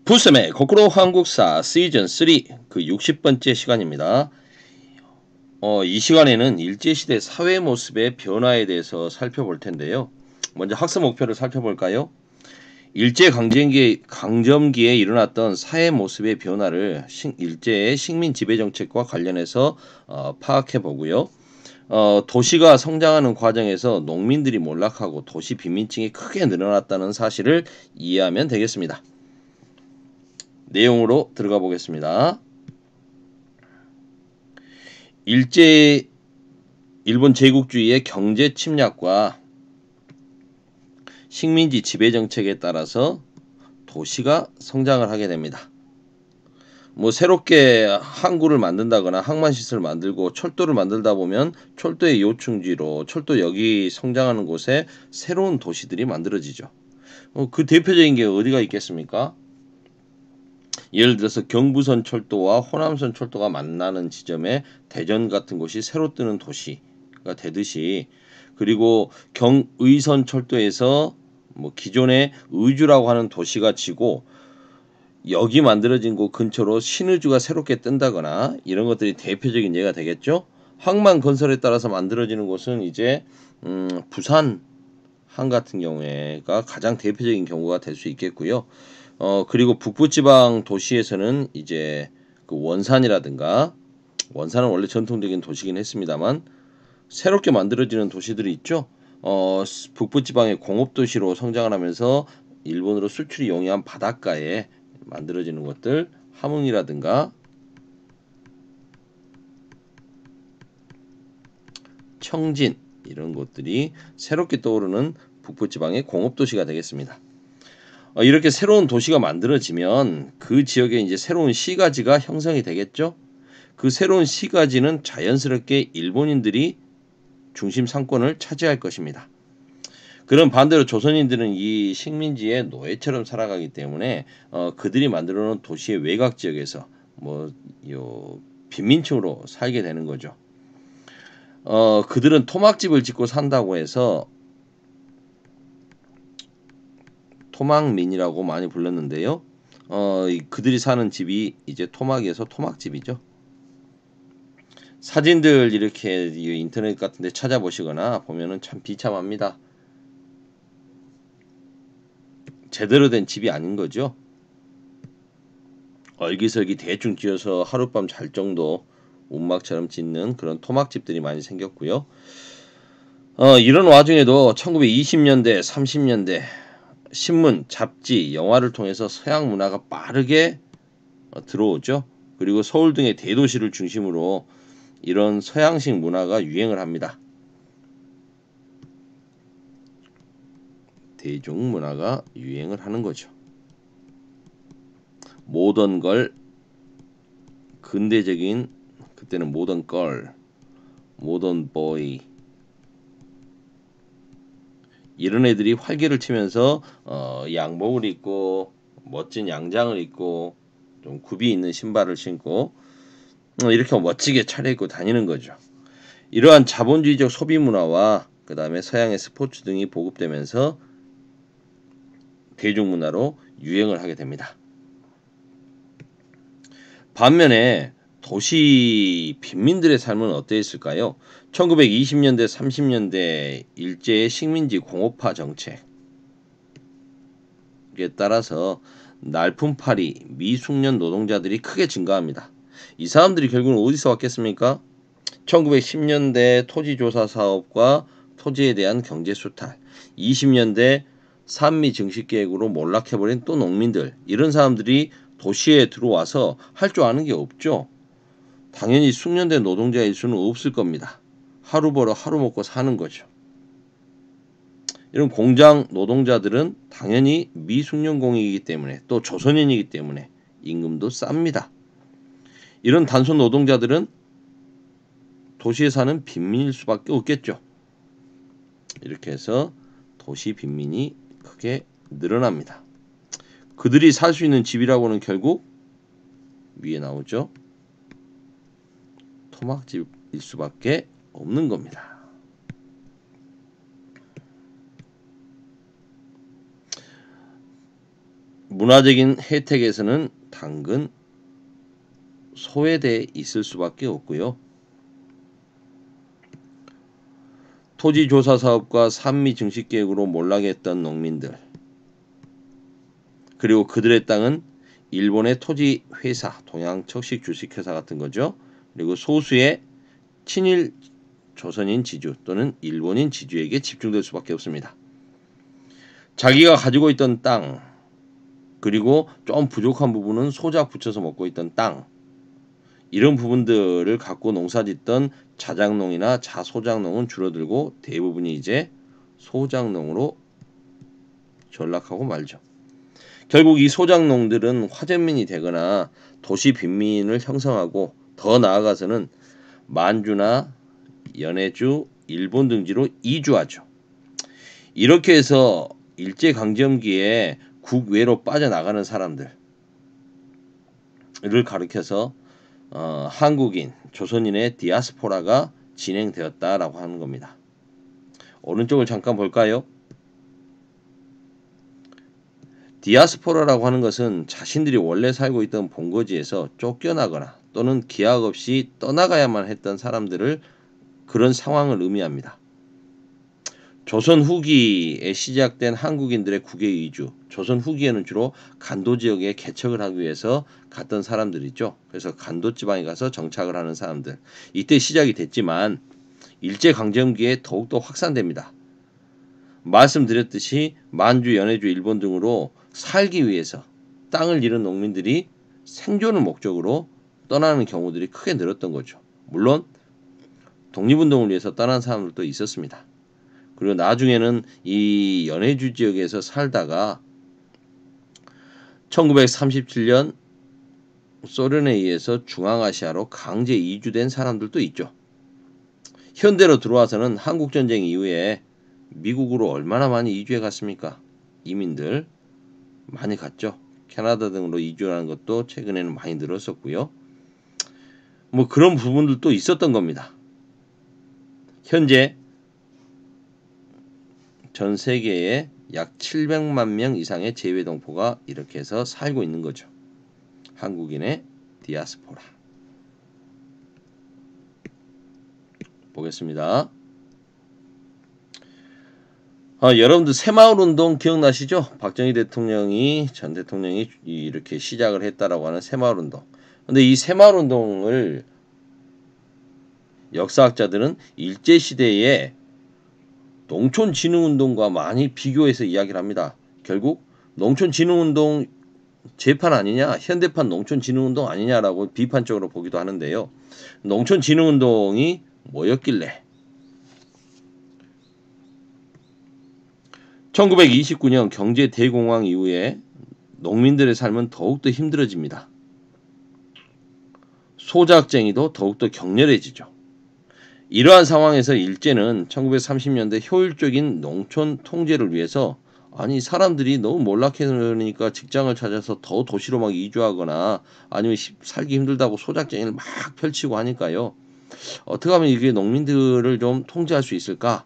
부쌤의 거꾸로 한국사 시즌 3 그 60번째 시간입니다. 이 시간에는 일제시대 사회 모습의 변화에 대해서 살펴볼 텐데요. 먼저 학습 목표를 살펴볼까요? 강점기에 일어났던 사회 모습의 변화를 일제의 식민 지배 정책과 관련해서 파악해 보고요. 도시가 성장하는 과정에서 농민들이 몰락하고 도시 빈민층이 크게 늘어났다는 사실을 이해하면 되겠습니다. 내용으로 들어가 보겠습니다. 일본 제국주의의 경제 침략과 식민지 지배 정책에 따라서 도시가 성장을 하게 됩니다. 새롭게 항구를 만든다거나 항만시설을 만들고 철도를 만들다 보면 철도의 요충지로 철도역이 성장하는 곳에 새로운 도시들이 만들어지죠. 그 대표적인 게 어디가 있겠습니까? 예를 들어서 경부선 철도와 호남선 철도가 만나는 지점에 대전 같은 곳이 새로 뜨는 도시가 되듯이, 그리고 경의선 철도에서 기존의 의주라고 하는 도시가 지고 여기 만들어진 곳 근처로 신의주가 새롭게 뜬다거나 이런 것들이 대표적인 예가 되겠죠. 항만 건설에 따라서 만들어지는 곳은 이제 부산 항 같은 경우에가 가장 대표적인 경우가 될 수 있겠고요. 그리고 북부지방 도시에서는 이제 그 원산이라든가, 원산은 원래 전통적인 도시긴 했습니다만 새롭게 만들어지는 도시들이 있죠. 북부지방의 공업도시로 성장을 하면서 일본으로 수출이 용이한 바닷가에 만들어지는 것들, 함흥이라든가 청진, 이런 곳들이 새롭게 떠오르는 북부지방의 공업도시가 되겠습니다. 이렇게 새로운 도시가 만들어지면 그 지역에 이제 새로운 시가지가 형성이 되겠죠. 그 새로운 시가지는 자연스럽게 일본인들이 중심 상권을 차지할 것입니다. 그럼 반대로 조선인들은 이 식민지의 노예처럼 살아가기 때문에 그들이 만들어 놓은 도시의 외곽 지역에서 빈민층으로 살게 되는 거죠. 그들은 토막집을 짓고 산다고 해서 토막민이라고 많이 불렀는데요. 그들이 사는 집이 이제 토막에서 토막집이죠. 사진들 이렇게 인터넷 같은 데 찾아보시거나 보면은 참 비참합니다. 제대로 된 집이 아닌 거죠. 얼기설기 대충 지어서 하룻밤 잘 정도 운막처럼 짓는 그런 토막집들이 많이 생겼고요. 이런 와중에도 1920년대, 30년대 신문, 잡지, 영화를 통해서 서양 문화가 빠르게 들어오죠. 그리고 서울 등의 대도시를 중심으로 이런 서양식 문화가 유행을 합니다. 대중문화가 유행을 하는 거죠. 모던걸, 근대적인, 그때는 모던걸, 모던보이, 이런 애들이 활개를 치면서 양복을 입고 멋진 양장을 입고 좀 굽이 있는 신발을 신고 이렇게 멋지게 차려입고 다니는 거죠. 이러한 자본주의적 소비 문화와 그 다음에 서양의 스포츠 등이 보급되면서 대중문화로 유행을 하게 됩니다. 반면에 도시 빈민들의 삶은 어떠했을까요? 1920년대, 30년대 일제의 식민지 공업화 정책에 따라서 날품팔이, 미숙련 노동자들이 크게 증가합니다. 이 사람들이 결국은 어디서 왔겠습니까? 1910년대 토지조사 사업과 토지에 대한 경제 수탈, 20년대 산미 증식계획으로 몰락해버린 또 농민들, 이런 사람들이 도시에 들어와서 할 줄 아는 게 없죠. 당연히 숙련된 노동자일 수는 없을 겁니다. 하루 벌어 하루 먹고 사는 거죠. 이런 공장 노동자들은 당연히 미숙련공이기 때문에 또 조선인이기 때문에 임금도 쌉니다. 이런 단순 노동자들은 도시에 사는 빈민일 수밖에 없겠죠. 이렇게 해서 도시 빈민이 크게 늘어납니다. 그들이 살 수 있는 집이라고는 결국 위에 나오죠. 토막집일 수밖에 없는 겁니다. 문화적인 혜택에서는 당근, 소외돼 있을 수밖에 없고요. 토지조사 사업과 산미 증식 계획으로 몰락했던 농민들, 그리고 그들의 땅은 일본의 토지 회사, 동양척식 주식회사 같은 거죠. 그리고 소수의 친일 조선인 지주 또는 일본인 지주에게 집중될 수밖에 없습니다. 자기가 가지고 있던 땅, 그리고 좀 부족한 부분은 소작 붙여서 먹고 있던 땅, 이런 부분들을 갖고 농사짓던 자작농이나 자소작농은 줄어들고 대부분이 이제 소작농으로 전락하고 말죠. 결국 이 소작농들은 화전민이 되거나 도시 빈민을 형성하고 더 나아가서는 만주나 연해주, 일본 등지로 이주하죠. 이렇게 해서 일제강점기에 국외로 빠져나가는 사람들을 가리켜서 한국인, 조선인의 디아스포라가 진행되었다라고 하는 겁니다. 오른쪽을 잠깐 볼까요? 디아스포라라고 하는 것은 자신들이 원래 살고 있던 본거지에서 쫓겨나거나 또는 기약 없이 떠나가야만 했던 사람들을 그런 상황을 의미합니다. 조선 후기에 시작된 한국인들의 국외 이주, 조선 후기에는 주로 간도 지역에 개척을 하기 위해서 갔던 사람들이죠. 그래서 간도 지방에 가서 정착을 하는 사람들. 이때 시작이 됐지만 일제강점기에 더욱더 확산됩니다. 말씀드렸듯이 만주, 연해주, 일본 등으로 살기 위해서 땅을 잃은 농민들이 생존을 목적으로 떠나는 경우들이 크게 늘었던 거죠. 물론 독립운동을 위해서 떠난 사람들도 있었습니다. 그리고 나중에는 이 연해주 지역에서 살다가 1937년 소련에 의해서 중앙아시아로 강제 이주된 사람들도 있죠. 현대로 들어와서는 한국전쟁 이후에 미국으로 얼마나 많이 이주해 갔습니까? 이민들 많이 갔죠. 캐나다 등으로 이주하는 것도 최근에는 많이 늘었었고요. 뭐 그런 부분들도 있었던 겁니다. 현재 전 세계에 약 700만 명 이상의 재외동포가 이렇게 해서 살고 있는 거죠. 한국인의 디아스포라. 보겠습니다. 여러분들 새마을운동 기억나시죠? 박정희 대통령이 전 대통령이 이렇게 시작을 했다라고 하는 새마을운동. 근데 이 새마을운동을 역사학자들은 일제시대에 농촌진흥운동과 많이 비교해서 이야기를 합니다. 결국 농촌진흥운동 재판 아니냐, 현대판 농촌진흥운동 아니냐라고 비판적으로 보기도 하는데요. 농촌진흥운동이 뭐였길래 1929년 경제 대공황 이후에 농민들의 삶은 더욱더 힘들어집니다. 소작쟁이도 더욱더 격렬해지죠. 이러한 상황에서 일제는 1930년대 효율적인 농촌 통제를 위해서 아니 사람들이 너무 몰락해니까 직장을 찾아서 더 도시로 막 이주하거나 아니면 살기 힘들다고 소작쟁이를 막 펼치고 하니까요. 어떻게 하면 이게 농민들을 좀 통제할 수 있을까?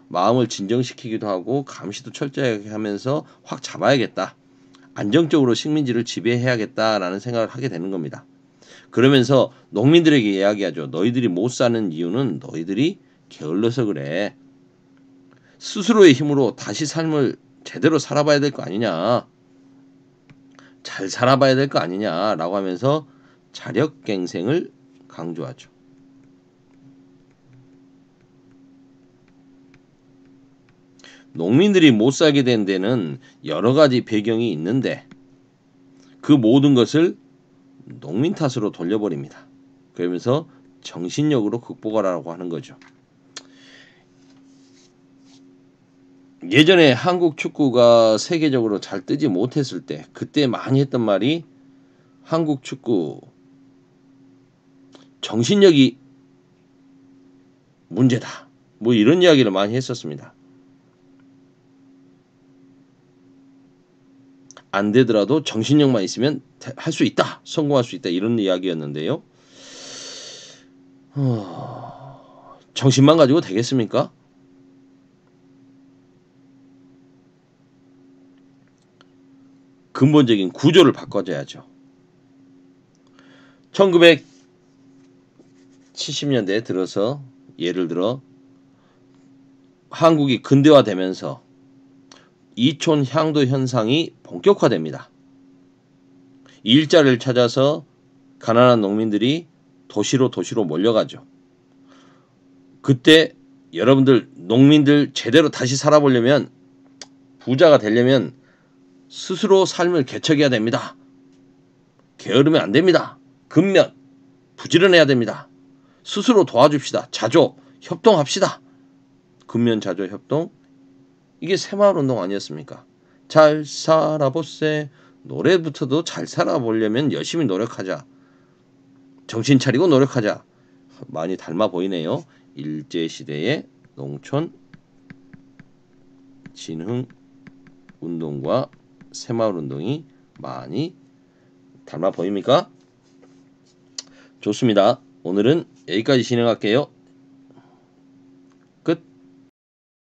마음을 진정시키기도 하고 감시도 철저하게 하면서 확 잡아야겠다. 안정적으로 식민지를 지배해야겠다라는 생각을 하게 되는 겁니다. 그러면서 농민들에게 이야기하죠. 너희들이 못 사는 이유는 너희들이 게을러서 그래. 스스로의 힘으로 다시 삶을 제대로 살아봐야 될 거 아니냐. 잘 살아봐야 될 거 아니냐라고 하면서 자력갱생을 강조하죠. 농민들이 못 살게 된 데는 여러 가지 배경이 있는데 그 모든 것을 농민 탓으로 돌려버립니다. 그러면서 정신력으로 극복하라고 하는 거죠. 예전에 한국 축구가 세계적으로 잘 뜨지 못했을 때 그때 많이 했던 말이 한국 축구 정신력이 문제다. 뭐 이런 이야기를 많이 했었습니다. 안 되더라도 정신력만 있으면 할 수 있다. 성공할 수 있다. 이런 이야기였는데요. 정신만 가지고 되겠습니까? 근본적인 구조를 바꿔줘야죠. 1970년대에 들어서 예를 들어 한국이 근대화되면서 이촌 향도 현상이 본격화됩니다. 일자리를 찾아서 가난한 농민들이 도시로 몰려가죠. 그때 여러분들 농민들 제대로 다시 살아보려면, 부자가 되려면 스스로 삶을 개척해야 됩니다. 게으르면 안 됩니다. 근면 부지런해야 됩니다. 스스로 도와줍시다. 자조 협동합시다. 근면 자조 협동, 이게 새마을운동 아니었습니까? 잘 살아보세. 노래부터도 잘 살아보려면 열심히 노력하자. 정신 차리고 노력하자. 많이 닮아 보이네요. 일제시대의 농촌 진흥 운동과 새마을운동이 많이 닮아 보입니까? 좋습니다. 오늘은 여기까지 진행할게요.